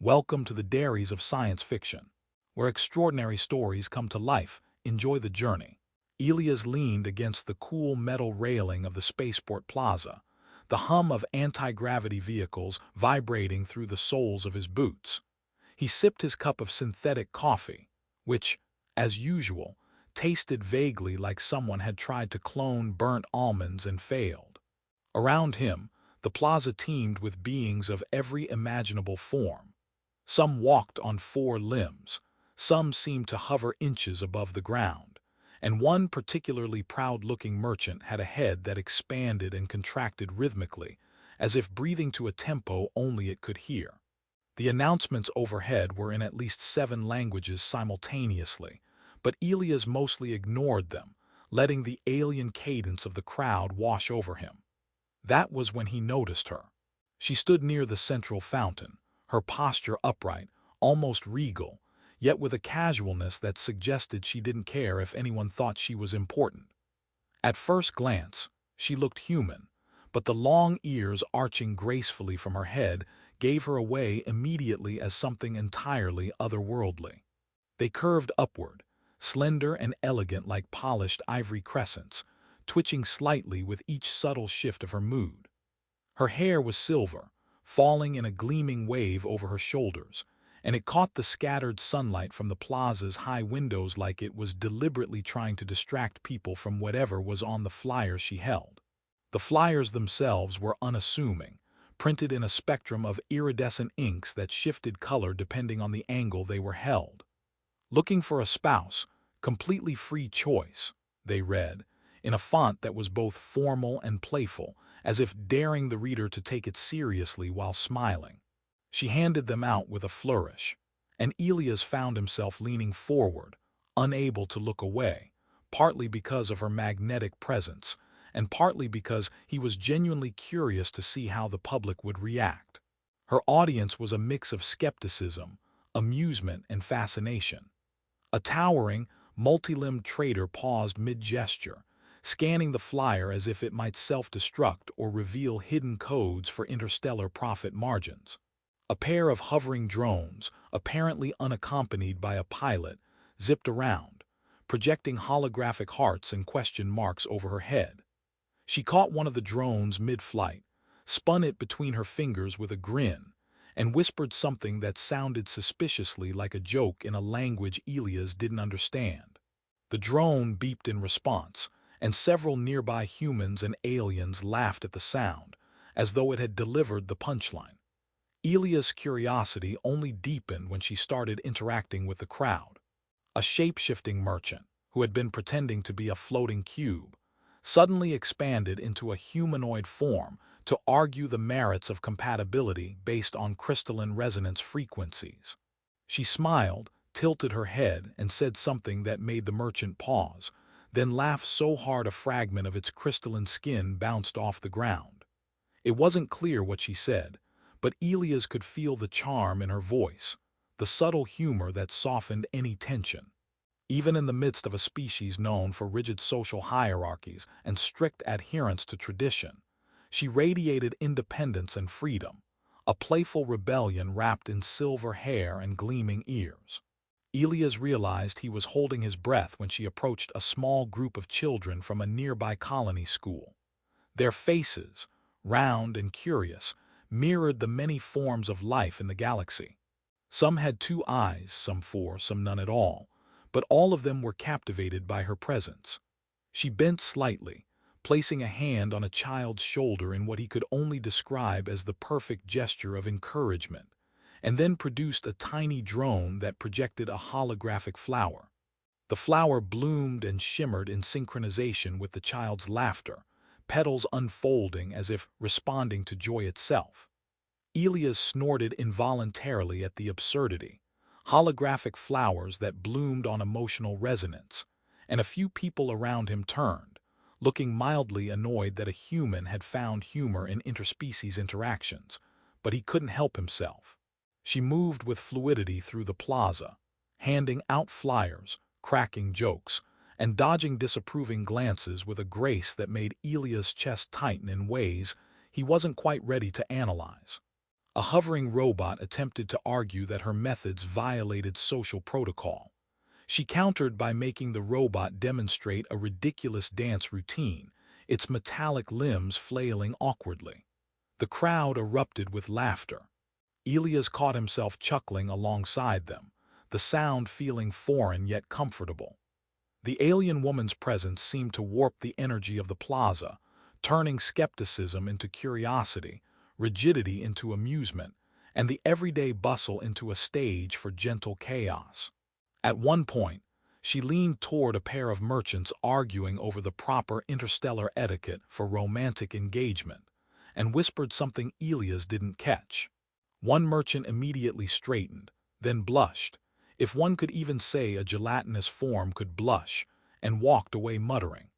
Welcome to the dairies of science fiction, where extraordinary stories come to life. Enjoy the journey. Elias leaned against the cool metal railing of the spaceport plaza, the hum of anti-gravity vehicles vibrating through the soles of his boots. He sipped his cup of synthetic coffee, which, as usual, tasted vaguely like someone had tried to clone burnt almonds and failed. Around him, the plaza teemed with beings of every imaginable form. Some walked on four limbs, some seemed to hover inches above the ground, and one particularly proud-looking merchant had a head that expanded and contracted rhythmically, as if breathing to a tempo only it could hear. The announcements overhead were in at least 7 languages simultaneously, but Elias mostly ignored them, letting the alien cadence of the crowd wash over him. That was when he noticed her. She stood near the central fountain, her posture upright, almost regal, yet with a casualness that suggested she didn't care if anyone thought she was important. At first glance, she looked human, but the long ears arching gracefully from her head gave her away immediately as something entirely otherworldly. They curved upward, slender and elegant like polished ivory crescents, twitching slightly with each subtle shift of her mood. Her hair was silver, falling in a gleaming wave over her shoulders, and it caught the scattered sunlight from the plaza's high windows like it was deliberately trying to distract people from whatever was on the flyers she held. The flyers themselves were unassuming, printed in a spectrum of iridescent inks that shifted color depending on the angle they were held. "Looking for a spouse, completely free choice," they read, in a font that was both formal and playful, as if daring the reader to take it seriously while smiling. She handed them out with a flourish, and Elias found himself leaning forward, unable to look away, partly because of her magnetic presence, and partly because he was genuinely curious to see how the public would react. Her audience was a mix of skepticism, amusement, and fascination. A towering, multi-limbed trader paused mid-gesture, scanning the flyer as if it might self-destruct or reveal hidden codes for interstellar profit margins. A pair of hovering drones, apparently unaccompanied by a pilot, zipped around, projecting holographic hearts and question marks over her head. She caught one of the drones mid-flight, spun it between her fingers with a grin, and whispered something that sounded suspiciously like a joke in a language Elias didn't understand. The drone beeped in response, and several nearby humans and aliens laughed at the sound, as though it had delivered the punchline. Elias' curiosity only deepened when she started interacting with the crowd. A shape-shifting merchant, who had been pretending to be a floating cube, suddenly expanded into a humanoid form to argue the merits of compatibility based on crystalline resonance frequencies. She smiled, tilted her head, and said something that made the merchant pause, then laughed so hard a fragment of its crystalline skin bounced off the ground. It wasn't clear what she said, but Elias could feel the charm in her voice, the subtle humor that softened any tension. Even in the midst of a species known for rigid social hierarchies and strict adherence to tradition, she radiated independence and freedom, a playful rebellion wrapped in silver hair and gleaming ears. Elias realized he was holding his breath when she approached a small group of children from a nearby colony school. Their faces, round and curious, mirrored the many forms of life in the galaxy. Some had 2 eyes, some 4, some none at all, but all of them were captivated by her presence. She bent slightly, placing a hand on a child's shoulder in what he could only describe as the perfect gesture of encouragement, and then produced a tiny drone that projected a holographic flower. The flower bloomed and shimmered in synchronization with the child's laughter, petals unfolding as if responding to joy itself. Elias snorted involuntarily at the absurdity. Holographic flowers that bloomed on emotional resonance, and a few people around him turned, looking mildly annoyed that a human had found humor in interspecies interactions, but he couldn't help himself. She moved with fluidity through the plaza, handing out flyers, cracking jokes, and dodging disapproving glances with a grace that made Elias' chest tighten in ways he wasn't quite ready to analyze. A hovering robot attempted to argue that her methods violated social protocol. She countered by making the robot demonstrate a ridiculous dance routine, its metallic limbs flailing awkwardly. The crowd erupted with laughter. Elias caught himself chuckling alongside them, the sound feeling foreign yet comfortable. The alien woman's presence seemed to warp the energy of the plaza, turning skepticism into curiosity, rigidity into amusement, and the everyday bustle into a stage for gentle chaos. At one point, she leaned toward a pair of merchants arguing over the proper interstellar etiquette for romantic engagement, and whispered something Elias didn't catch. One merchant immediately straightened, then blushed, if one could even say a gelatinous form could blush, and walked away muttering.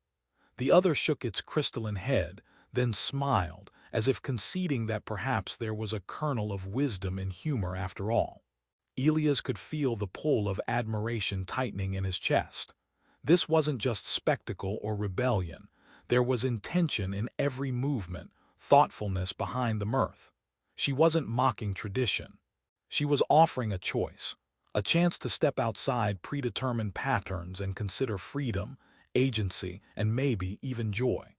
The other shook its crystalline head, then smiled, as if conceding that perhaps there was a kernel of wisdom in humor after all. Elias could feel the pull of admiration tightening in his chest. This wasn't just spectacle or rebellion. There was intention in every movement, thoughtfulness behind the mirth. She wasn't mocking tradition. She was offering a choice, a chance to step outside predetermined patterns and consider freedom, agency, and maybe even joy.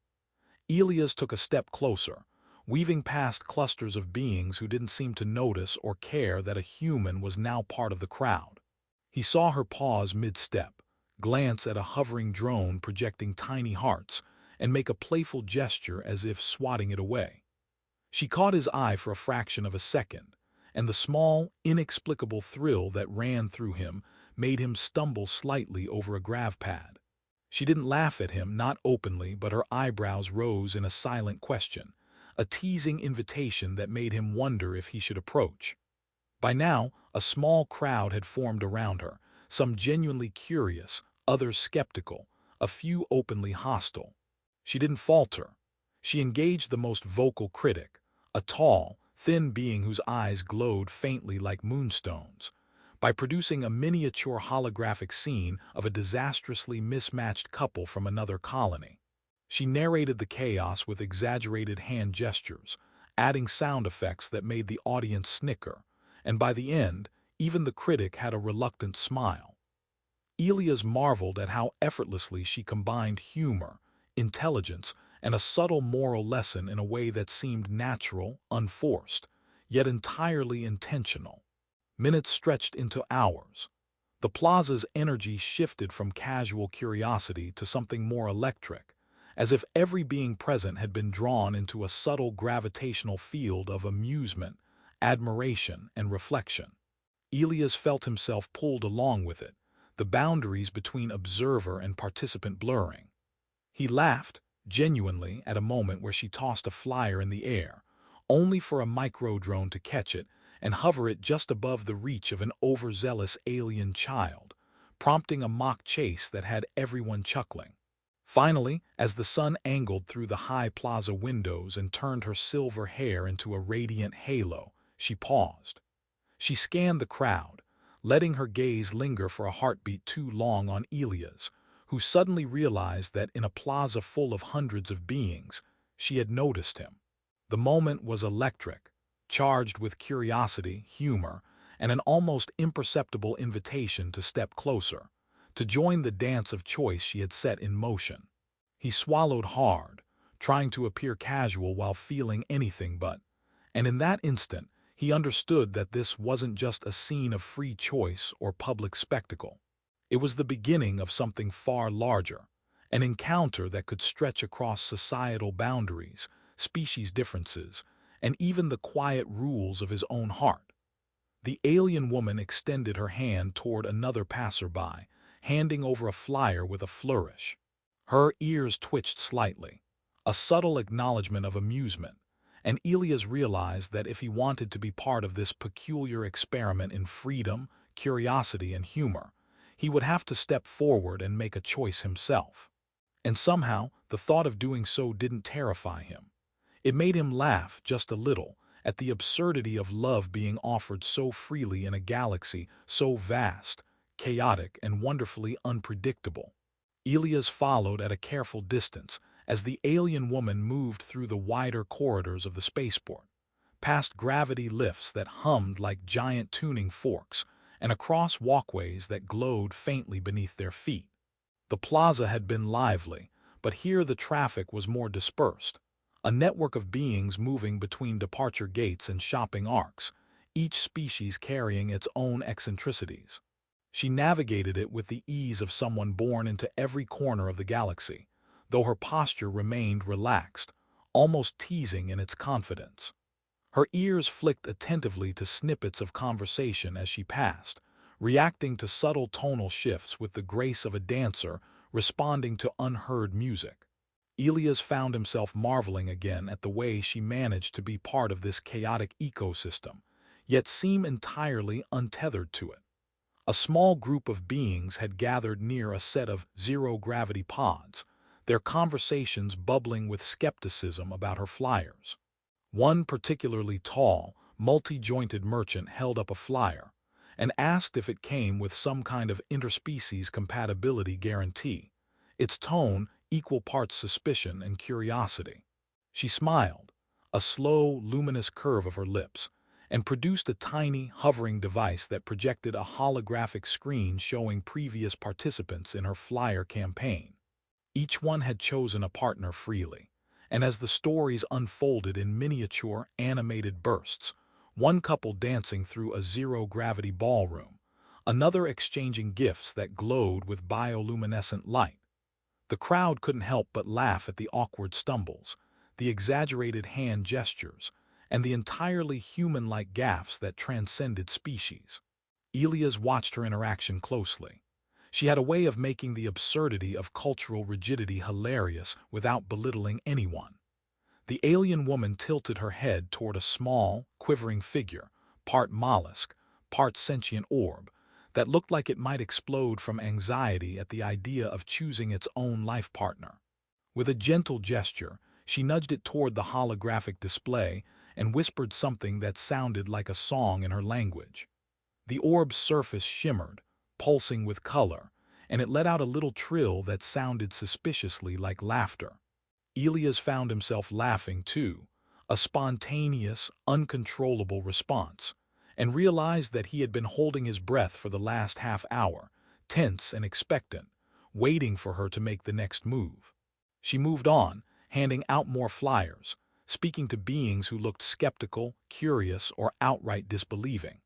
Elias took a step closer, weaving past clusters of beings who didn't seem to notice or care that a human was now part of the crowd. He saw her pause mid-step, glance at a hovering drone projecting tiny hearts, and make a playful gesture as if swatting it away. She caught his eye for a fraction of a second, and the small, inexplicable thrill that ran through him made him stumble slightly over a grav pad. She didn't laugh at him, not openly, but her eyebrows rose in a silent question, a teasing invitation that made him wonder if he should approach. By now, a small crowd had formed around her, some genuinely curious, others skeptical, a few openly hostile. She didn't falter. She engaged the most vocal critic, a tall, thin being whose eyes glowed faintly like moonstones, by producing a miniature holographic scene of a disastrously mismatched couple from another colony. She narrated the chaos with exaggerated hand gestures, adding sound effects that made the audience snicker, and by the end, even the critic had a reluctant smile. Elias marveled at how effortlessly she combined humor, intelligence, and a subtle moral lesson in a way that seemed natural, unforced, yet entirely intentional. Minutes stretched into hours. The plaza's energy shifted from casual curiosity to something more electric, as if every being present had been drawn into a subtle gravitational field of amusement, admiration, and reflection. Elias felt himself pulled along with it, the boundaries between observer and participant blurring. He laughed, genuinely, at a moment where she tossed a flyer in the air, only for a micro-drone to catch it and hover it just above the reach of an overzealous alien child, prompting a mock chase that had everyone chuckling. Finally, as the sun angled through the high plaza windows and turned her silver hair into a radiant halo, she paused. She scanned the crowd, letting her gaze linger for a heartbeat too long on Elias, who suddenly realized that in a plaza full of hundreds of beings, she had noticed him. The moment was electric, charged with curiosity, humor, and an almost imperceptible invitation to step closer, to join the dance of choice she had set in motion. He swallowed hard, trying to appear casual while feeling anything but, and in that instant, he understood that this wasn't just a scene of free choice or public spectacle. It was the beginning of something far larger, an encounter that could stretch across societal boundaries, species differences, and even the quiet rules of his own heart. The alien woman extended her hand toward another passerby, handing over a flyer with a flourish. Her ears twitched slightly, a subtle acknowledgement of amusement, and Elias realized that if he wanted to be part of this peculiar experiment in freedom, curiosity, and humor, he would have to step forward and make a choice himself. And somehow, the thought of doing so didn't terrify him. It made him laugh just a little at the absurdity of love being offered so freely in a galaxy so vast, chaotic, and wonderfully unpredictable. Elias followed at a careful distance as the alien woman moved through the wider corridors of the spaceport, past gravity lifts that hummed like giant tuning forks, and across walkways that glowed faintly beneath their feet. The plaza had been lively, but here the traffic was more dispersed, a network of beings moving between departure gates and shopping arcs, each species carrying its own eccentricities. She navigated it with the ease of someone born into every corner of the galaxy, though her posture remained relaxed, almost teasing in its confidence. Her ears flicked attentively to snippets of conversation as she passed, reacting to subtle tonal shifts with the grace of a dancer responding to unheard music. Elias found himself marveling again at the way she managed to be part of this chaotic ecosystem, yet seem entirely untethered to it. A small group of beings had gathered near a set of zero-gravity pods, their conversations bubbling with skepticism about her flyers. One particularly tall, multi-jointed merchant held up a flyer and asked if it came with some kind of interspecies compatibility guarantee, its tone equal parts suspicion and curiosity. She smiled, a slow, luminous curve of her lips, and produced a tiny, hovering device that projected a holographic screen showing previous participants in her flyer campaign. Each one had chosen a partner freely, and as the stories unfolded in miniature, animated bursts, one couple dancing through a zero-gravity ballroom, another exchanging gifts that glowed with bioluminescent light. The crowd couldn't help but laugh at the awkward stumbles, the exaggerated hand gestures, and the entirely human-like gaffes that transcended species. Elias watched her interaction closely. She had a way of making the absurdity of cultural rigidity hilarious without belittling anyone. The alien woman tilted her head toward a small, quivering figure, part mollusk, part sentient orb, that looked like it might explode from anxiety at the idea of choosing its own life partner. With a gentle gesture, she nudged it toward the holographic display and whispered something that sounded like a song in her language. The orb's surface shimmered, pulsing with color, and it let out a little trill that sounded suspiciously like laughter. Elias found himself laughing too, a spontaneous, uncontrollable response, and realized that he had been holding his breath for the last half-hour, tense and expectant, waiting for her to make the next move. She moved on, handing out more flyers, speaking to beings who looked skeptical, curious, or outright disbelieving.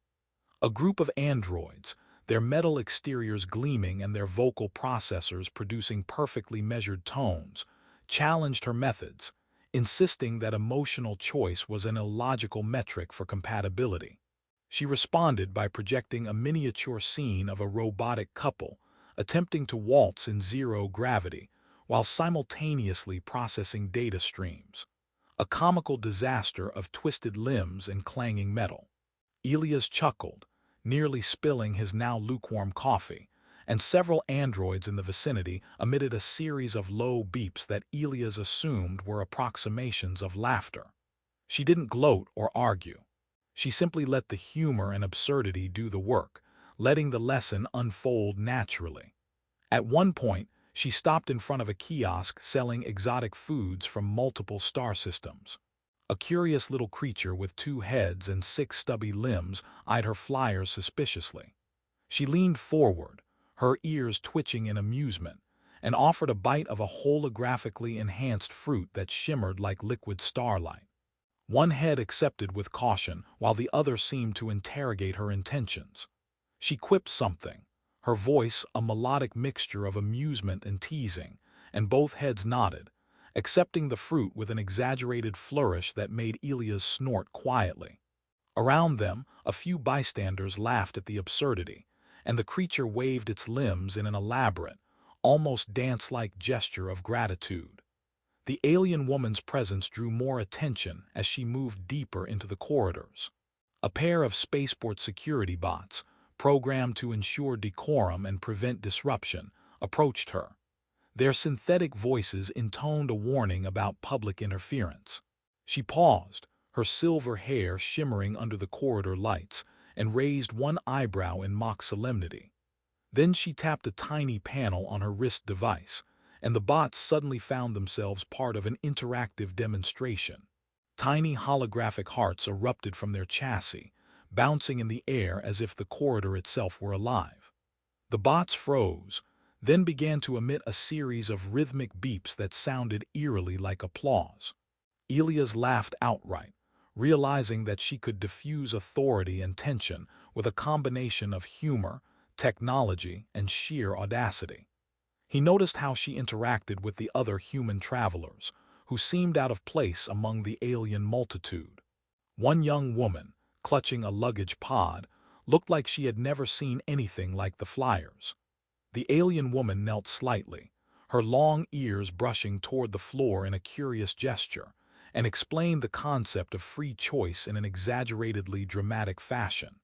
A group of androids, their metal exteriors gleaming and their vocal processors producing perfectly measured tones, challenged her methods, insisting that emotional choice was an illogical metric for compatibility. She responded by projecting a miniature scene of a robotic couple attempting to waltz in zero gravity while simultaneously processing data streams, a comical disaster of twisted limbs and clanging metal. Elias chuckled, nearly spilling his now lukewarm coffee, and several androids in the vicinity emitted a series of low beeps that Elias assumed were approximations of laughter. She didn't gloat or argue. She simply let the humor and absurdity do the work, letting the lesson unfold naturally. At one point, she stopped in front of a kiosk selling exotic foods from multiple star systems. A curious little creature with 2 heads and 6 stubby limbs eyed her flyers suspiciously. She leaned forward, her ears twitching in amusement, and offered a bite of a holographically enhanced fruit that shimmered like liquid starlight. One head accepted with caution, while the other seemed to interrogate her intentions. She quipped something, her voice a melodic mixture of amusement and teasing, and both heads nodded, accepting the fruit with an exaggerated flourish that made Elias snort quietly. Around them, a few bystanders laughed at the absurdity, and the creature waved its limbs in an elaborate, almost dance-like gesture of gratitude. The alien woman's presence drew more attention as she moved deeper into the corridors. A pair of spaceport security bots, programmed to ensure decorum and prevent disruption, approached her. Their synthetic voices intoned a warning about public interference. She paused, her silver hair shimmering under the corridor lights, and raised one eyebrow in mock solemnity. Then she tapped a tiny panel on her wrist device, and the bots suddenly found themselves part of an interactive demonstration. Tiny holographic hearts erupted from their chassis, bouncing in the air as if the corridor itself were alive. The bots froze, then began to emit a series of rhythmic beeps that sounded eerily like applause. Elias laughed outright, realizing that she could diffuse authority and tension with a combination of humor, technology, and sheer audacity. He noticed how she interacted with the other human travelers, who seemed out of place among the alien multitude. One young woman, clutching a luggage pod, looked like she had never seen anything like the flyers. The alien woman knelt slightly, her long ears brushing toward the floor in a curious gesture, and explained the concept of free choice in an exaggeratedly dramatic fashion.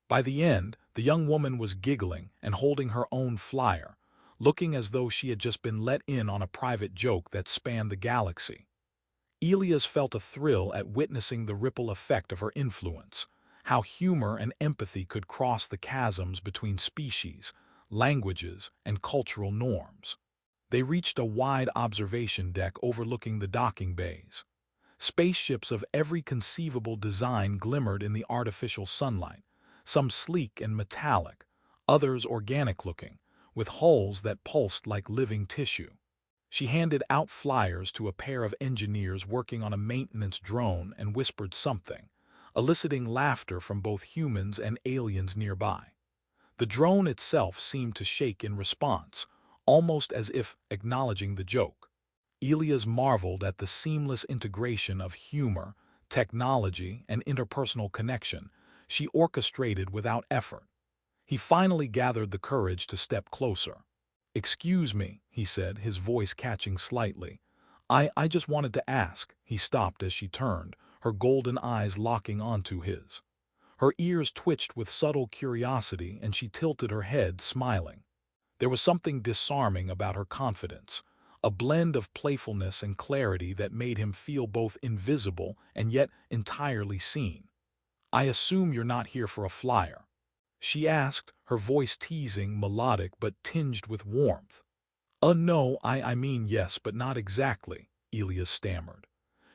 By the end, the young woman was giggling and holding her own flyer, looking as though she had just been let in on a private joke that spanned the galaxy. Elias felt a thrill at witnessing the ripple effect of her influence, how humor and empathy could cross the chasms between species, languages, and cultural norms. They reached a wide observation deck overlooking the docking bays. Spaceships of every conceivable design glimmered in the artificial sunlight, some sleek and metallic, others organic-looking, with hulls that pulsed like living tissue. She handed out flyers to a pair of engineers working on a maintenance drone and whispered something, eliciting laughter from both humans and aliens nearby. The drone itself seemed to shake in response, almost as if acknowledging the joke. Elias marveled at the seamless integration of humor, technology, and interpersonal connection she orchestrated without effort. He finally gathered the courage to step closer. "Excuse me," he said, his voice catching slightly. I just wanted to ask." He stopped as she turned, her golden eyes locking onto his. Her ears twitched with subtle curiosity and she tilted her head, smiling. There was something disarming about her confidence, a blend of playfulness and clarity that made him feel both invisible and yet entirely seen. "I assume you're not here for a flyer?" she asked, her voice teasing, melodic but tinged with warmth. No, I mean yes, but not exactly," Elias stammered.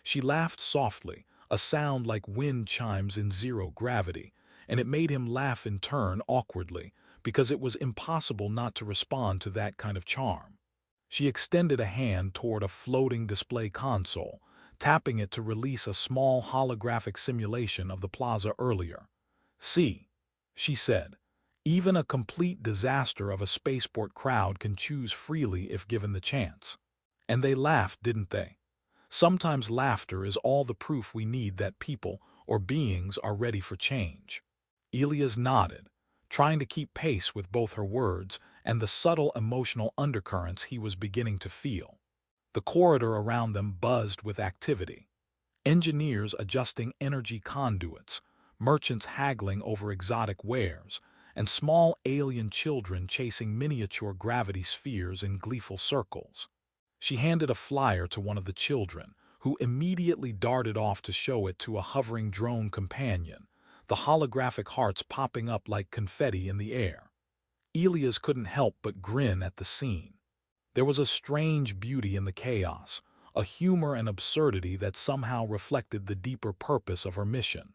She laughed softly, a sound like wind chimes in zero gravity, and it made him laugh in turn awkwardly, because it was impossible not to respond to that kind of charm. She extended a hand toward a floating display console, tapping it to release a small holographic simulation of the plaza earlier. "See," she said, "even a complete disaster of a spaceport crowd can choose freely if given the chance." And they laughed, didn't they? Sometimes laughter is all the proof we need that people or beings are ready for change. Elias nodded, trying to keep pace with both her words and the subtle emotional undercurrents he was beginning to feel. The corridor around them buzzed with activity. Engineers adjusting energy conduits, merchants haggling over exotic wares, and small alien children chasing miniature gravity spheres in gleeful circles. She handed a flyer to one of the children, who immediately darted off to show it to a hovering drone companion, the holographic hearts popping up like confetti in the air. Elias couldn't help but grin at the scene. There was a strange beauty in the chaos, a humor and absurdity that somehow reflected the deeper purpose of her mission.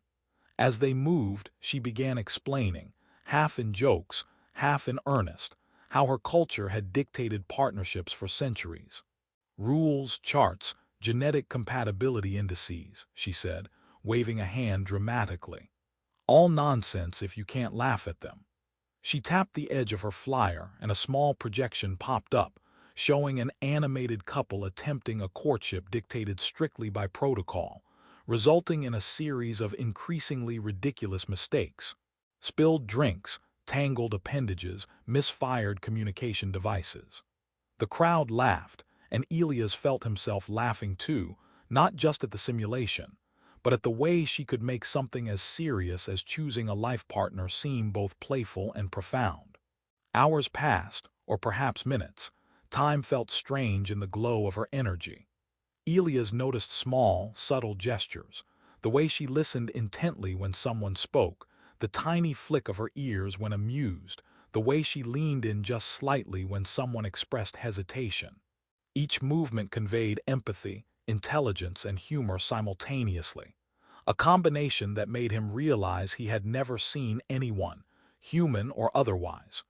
As they moved, she began explaining, half in jokes, half in earnest, how her culture had dictated partnerships for centuries. "Rules, charts, genetic compatibility indices," she said, waving a hand dramatically. "All nonsense if you can't laugh at them." She tapped the edge of her flyer and a small projection popped up, showing an animated couple attempting a courtship dictated strictly by protocol, resulting in a series of increasingly ridiculous mistakes. Spilled drinks, tangled appendages, misfired communication devices. The crowd laughed, and Elias felt himself laughing too, not just at the simulation, but at the way she could make something as serious as choosing a life partner seem both playful and profound. Hours passed, or perhaps minutes. Time felt strange in the glow of her energy. Elias noticed small, subtle gestures, the way she listened intently when someone spoke, the tiny flick of her ears when amused, the way she leaned in just slightly when someone expressed hesitation. Each movement conveyed empathy, intelligence, and humor simultaneously. A combination that made him realize he had never seen anyone, human or otherwise,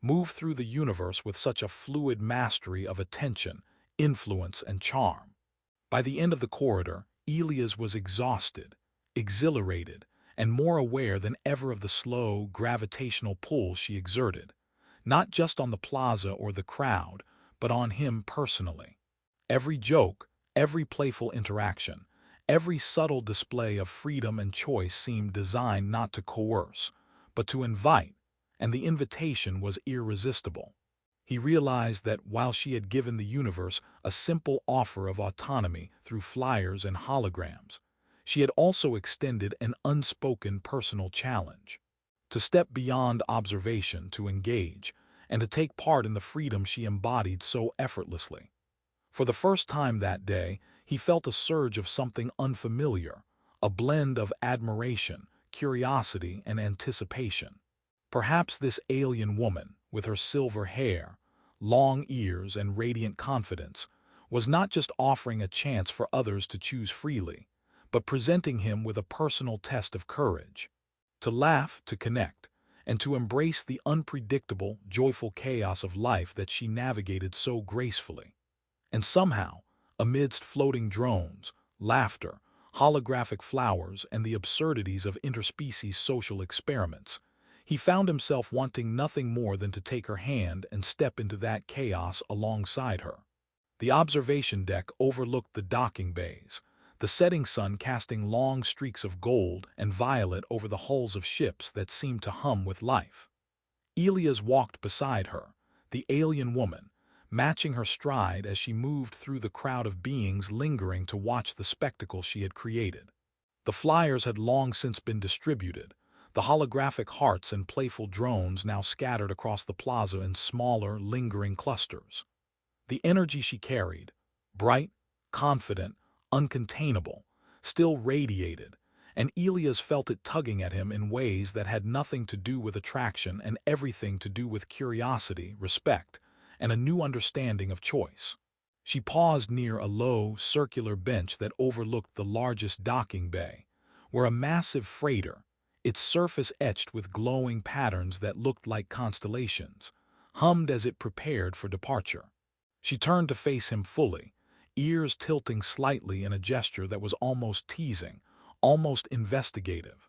move through the universe with such a fluid mastery of attention, influence, and charm. By the end of the corridor, Elias was exhausted, exhilarated, and more aware than ever of the slow, gravitational pull she exerted, not just on the plaza or the crowd, but on him personally. Every joke, every playful interaction, every subtle display of freedom and choice seemed designed not to coerce, but to invite, and the invitation was irresistible. He realized that while she had given the universe a simple offer of autonomy through flyers and holograms, she had also extended an unspoken personal challenge. To step beyond observation, to engage, and to take part in the freedom she embodied so effortlessly. For the first time that day, he felt a surge of something unfamiliar, a blend of admiration, curiosity, and anticipation. Perhaps this alien woman, with her silver hair, long ears, and radiant confidence, was not just offering a chance for others to choose freely, but presenting him with a personal test of courage. To laugh, to connect, and to embrace the unpredictable, joyful chaos of life that she navigated so gracefully. And somehow, amidst floating drones, laughter, holographic flowers, and the absurdities of interspecies social experiments, he found himself wanting nothing more than to take her hand and step into that chaos alongside her. The observation deck overlooked the docking bays, the setting sun casting long streaks of gold and violet over the hulls of ships that seemed to hum with life. Elias walked beside her, the alien woman, matching her stride as she moved through the crowd of beings lingering to watch the spectacle she had created. The flyers had long since been distributed, the holographic hearts and playful drones now scattered across the plaza in smaller, lingering clusters. The energy she carried, bright, confident, uncontainable, still radiated, and Elias felt it tugging at him in ways that had nothing to do with attraction and everything to do with curiosity, respect, and a new understanding of choice. She paused near a low, circular bench that overlooked the largest docking bay, where a massive freighter, its surface etched with glowing patterns that looked like constellations, hummed as it prepared for departure. She turned to face him fully, ears tilting slightly in a gesture that was almost teasing, almost investigative.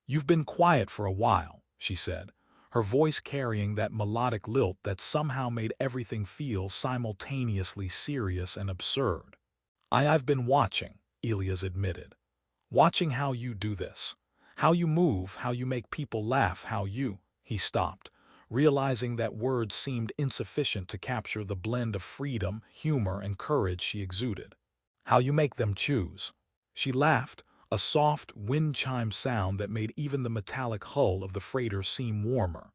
"You've been quiet for a while," she said, her voice carrying that melodic lilt that somehow made everything feel simultaneously serious and absurd. "I've been watching," Elias admitted. "Watching how you do this. How you move, how you make people laugh, how you—" He stopped, realizing that words seemed insufficient to capture the blend of freedom, humor, and courage she exuded. "How you make them choose." She laughed, a soft, wind-chime sound that made even the metallic hull of the freighter seem warmer.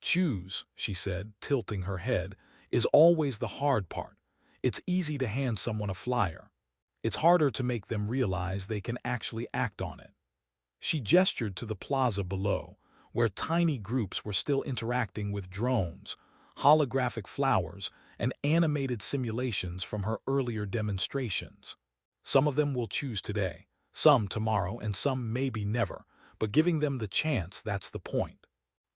"Choose," she said, tilting her head, "is always the hard part. It's easy to hand someone a flyer. It's harder to make them realize they can actually act on it." She gestured to the plaza below, where tiny groups were still interacting with drones, holographic flowers, and animated simulations from her earlier demonstrations. "Some of them will choose today, some tomorrow, and some maybe never, but giving them the chance, that's the point."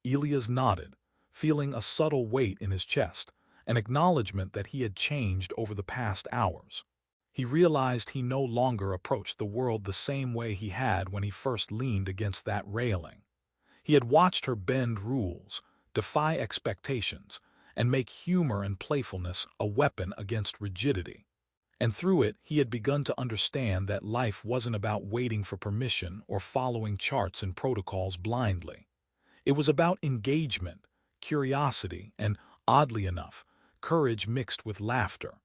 Elias nodded, feeling a subtle weight in his chest, an acknowledgement that he had changed over the past hours. He realized he no longer approached the world the same way he had when he first leaned against that railing. He had watched her bend rules, defy expectations, and make humor and playfulness a weapon against rigidity. And through it, he had begun to understand that life wasn't about waiting for permission or following charts and protocols blindly. It was about engagement, curiosity, and, oddly enough, courage mixed with laughter.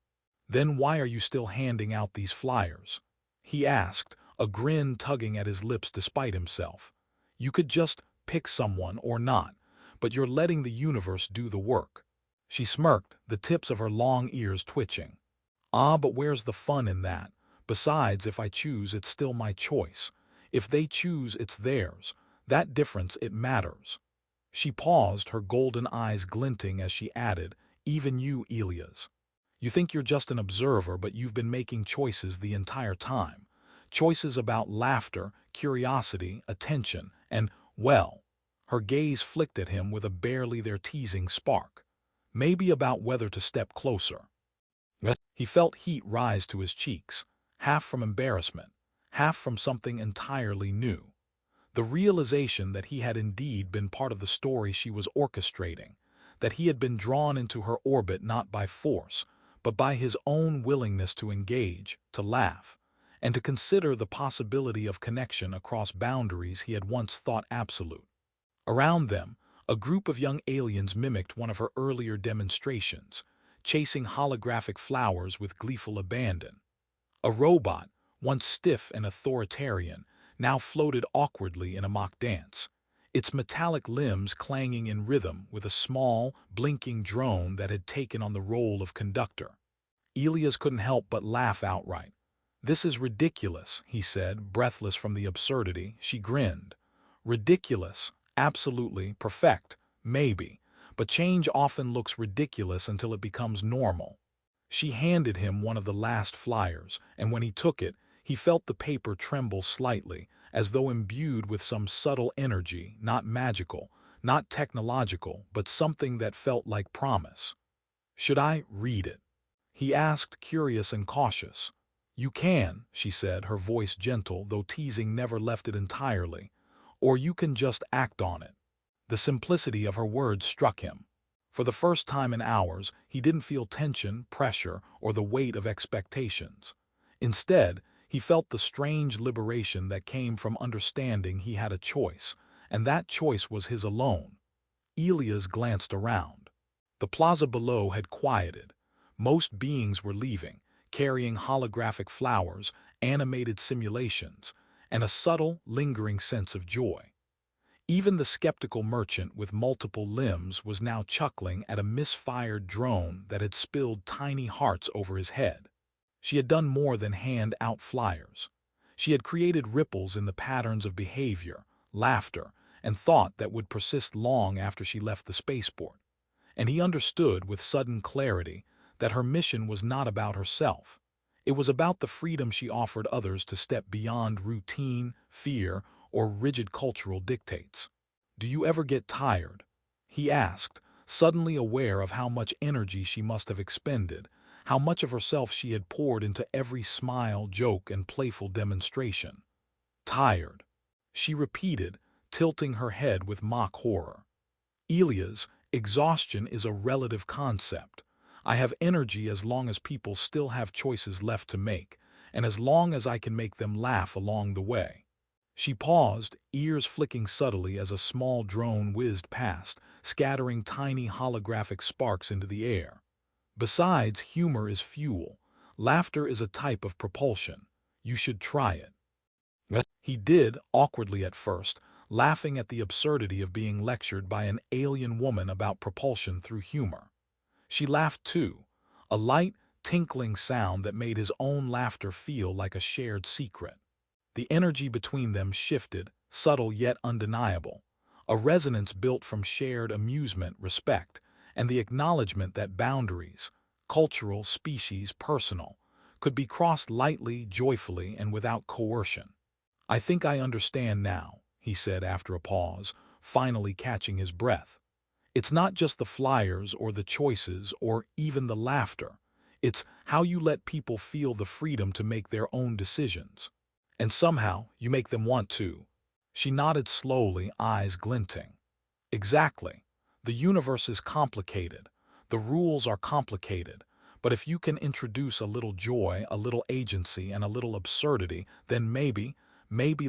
"Then why are you still handing out these flyers?" he asked, a grin tugging at his lips despite himself. "You could just pick someone or not, but you're letting the universe do the work." She smirked, the tips of her long ears twitching. "Ah, but where's the fun in that? Besides, if I choose, it's still my choice. If they choose, it's theirs. That difference, it matters." She paused, her golden eyes glinting as she added, "Even you, Elias. You think you're just an observer, but you've been making choices the entire time. Choices about laughter, curiosity, attention, and, well, her gaze flicked at him with a barely there teasing spark. Maybe about whether to step closer. He felt heat rise to his cheeks, half from embarrassment, half from something entirely new. The realization that he had indeed been part of the story she was orchestrating, that he had been drawn into her orbit not by force, but by his own willingness to engage, to laugh, and to consider the possibility of connection across boundaries he had once thought absolute. Around them, a group of young aliens mimicked one of her earlier demonstrations, chasing holographic flowers with gleeful abandon. A robot, once stiff and authoritarian, now floated awkwardly in a mock dance, its metallic limbs clanging in rhythm with a small, blinking drone that had taken on the role of conductor. Elias couldn't help but laugh outright. "This is ridiculous," he said, breathless from the absurdity. She grinned. "Ridiculous, absolutely, perfect, maybe, but change often looks ridiculous until it becomes normal." She handed him one of the last flyers, and when he took it, he felt the paper tremble slightly, as though imbued with some subtle energy, not magical, not technological, but something that felt like promise. "Should I read it?" he asked, curious and cautious. "You can," she said, her voice gentle, though teasing never left it entirely. "Or you can just act on it." The simplicity of her words struck him. For the first time in hours, he didn't feel tension, pressure, or the weight of expectations. Instead, he felt the strange liberation that came from understanding he had a choice, and that choice was his alone. Elias glanced around. The plaza below had quieted. Most beings were leaving, carrying holographic flowers, animated simulations, and a subtle, lingering sense of joy. Even the skeptical merchant with multiple limbs was now chuckling at a misfired drone that had spilled tiny hearts over his head. She had done more than hand out flyers. She had created ripples in the patterns of behavior, laughter, and thought that would persist long after she left the spaceport. And he understood with sudden clarity that her mission was not about herself. It was about the freedom she offered others to step beyond routine, fear, or rigid cultural dictates. "Do you ever get tired?" he asked, suddenly aware of how much energy she must have expended, how much of herself she had poured into every smile, joke, and playful demonstration. "Tired," she repeated, tilting her head with mock horror. "Elias, exhaustion is a relative concept. I have energy as long as people still have choices left to make, and as long as I can make them laugh along the way." She paused, ears flicking subtly as a small drone whizzed past, scattering tiny holographic sparks into the air. "Besides, humor is fuel. Laughter is a type of propulsion. You should try it." He did, awkwardly at first, laughing at the absurdity of being lectured by an alien woman about propulsion through humor. She laughed too, a light, tinkling sound that made his own laughter feel like a shared secret. The energy between them shifted, subtle yet undeniable, a resonance built from shared amusement, respect, and the acknowledgement that boundaries, cultural, species, personal, could be crossed lightly, joyfully, and without coercion. "I think I understand now," he said after a pause, finally catching his breath. "It's not just the flyers or the choices or even the laughter. It's how you let people feel the freedom to make their own decisions. And somehow you make them want to." She nodded slowly, eyes glinting. "Exactly. The universe is complicated. The rules are complicated. But if you can introduce a little joy, a little agency, and a little absurdity, then maybe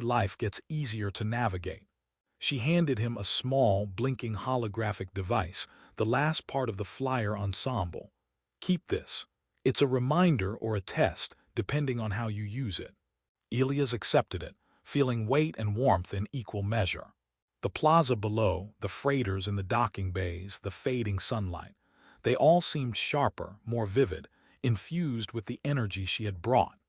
life gets easier to navigate." She handed him a small, blinking holographic device, the last part of the flyer ensemble. "Keep this. It's a reminder or a test, depending on how you use it." Elias accepted it, feeling weight and warmth in equal measure. The plaza below, the freighters in the docking bays, the fading sunlight, they all seemed sharper, more vivid, infused with the energy she had brought.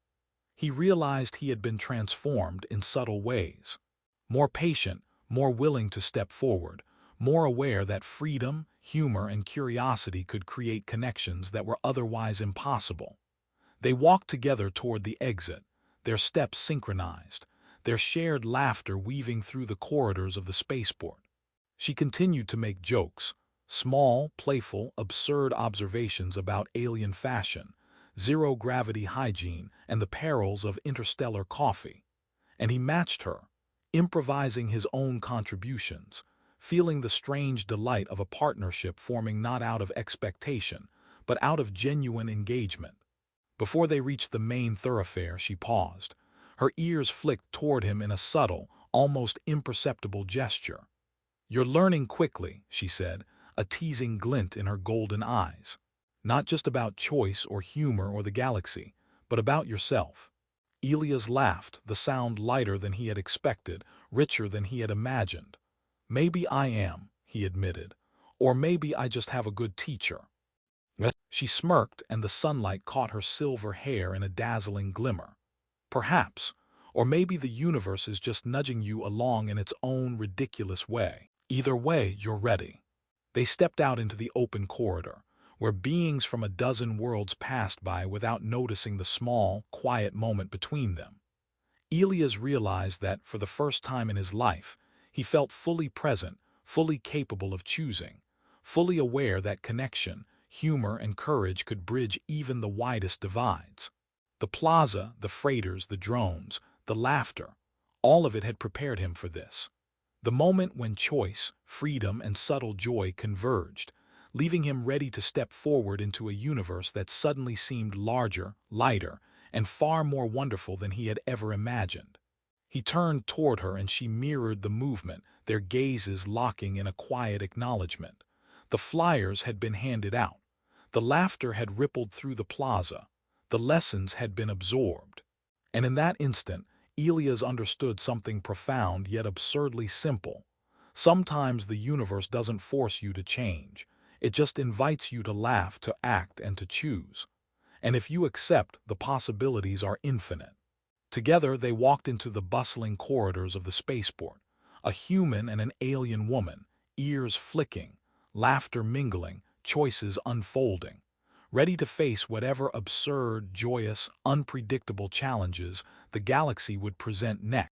He realized he had been transformed in subtle ways. More patient, more willing to step forward, more aware that freedom, humor, and curiosity could create connections that were otherwise impossible. They walked together toward the exit, their steps synchronized, their shared laughter weaving through the corridors of the spaceport. She continued to make jokes, small, playful, absurd observations about alien fashion, zero-gravity hygiene, and the perils of interstellar coffee. And he matched her, improvising his own contributions, feeling the strange delight of a partnership forming not out of expectation, but out of genuine engagement. Before they reached the main thoroughfare, she paused. Her ears flicked toward him in a subtle, almost imperceptible gesture. "You're learning quickly," she said, a teasing glint in her golden eyes. "Not just about choice or humor or the galaxy, but about yourself." Elias laughed, the sound lighter than he had expected, richer than he had imagined. "Maybe I am," he admitted. "Or maybe I just have a good teacher." She smirked, and the sunlight caught her silver hair in a dazzling glimmer. "Perhaps. Or maybe the universe is just nudging you along in its own ridiculous way. Either way, you're ready." They stepped out into the open corridor, where beings from a dozen worlds passed by without noticing the small, quiet moment between them. Elias realized that, for the first time in his life, he felt fully present, fully capable of choosing, fully aware that connection, humor, and courage could bridge even the widest divides. The plaza, the freighters, the drones, the laughter, all of it had prepared him for this. The moment when choice, freedom, and subtle joy converged, leaving him ready to step forward into a universe that suddenly seemed larger, lighter, and far more wonderful than he had ever imagined. He turned toward her and she mirrored the movement, their gazes locking in a quiet acknowledgement. The flyers had been handed out. The laughter had rippled through the plaza. The lessons had been absorbed. And in that instant, Elias understood something profound yet absurdly simple. Sometimes the universe doesn't force you to change. It just invites you to laugh, to act, and to choose. And if you accept, the possibilities are infinite. Together they walked into the bustling corridors of the spaceport, a human and an alien woman, ears flicking, laughter mingling, choices unfolding, ready to face whatever absurd, joyous, unpredictable challenges the galaxy would present next.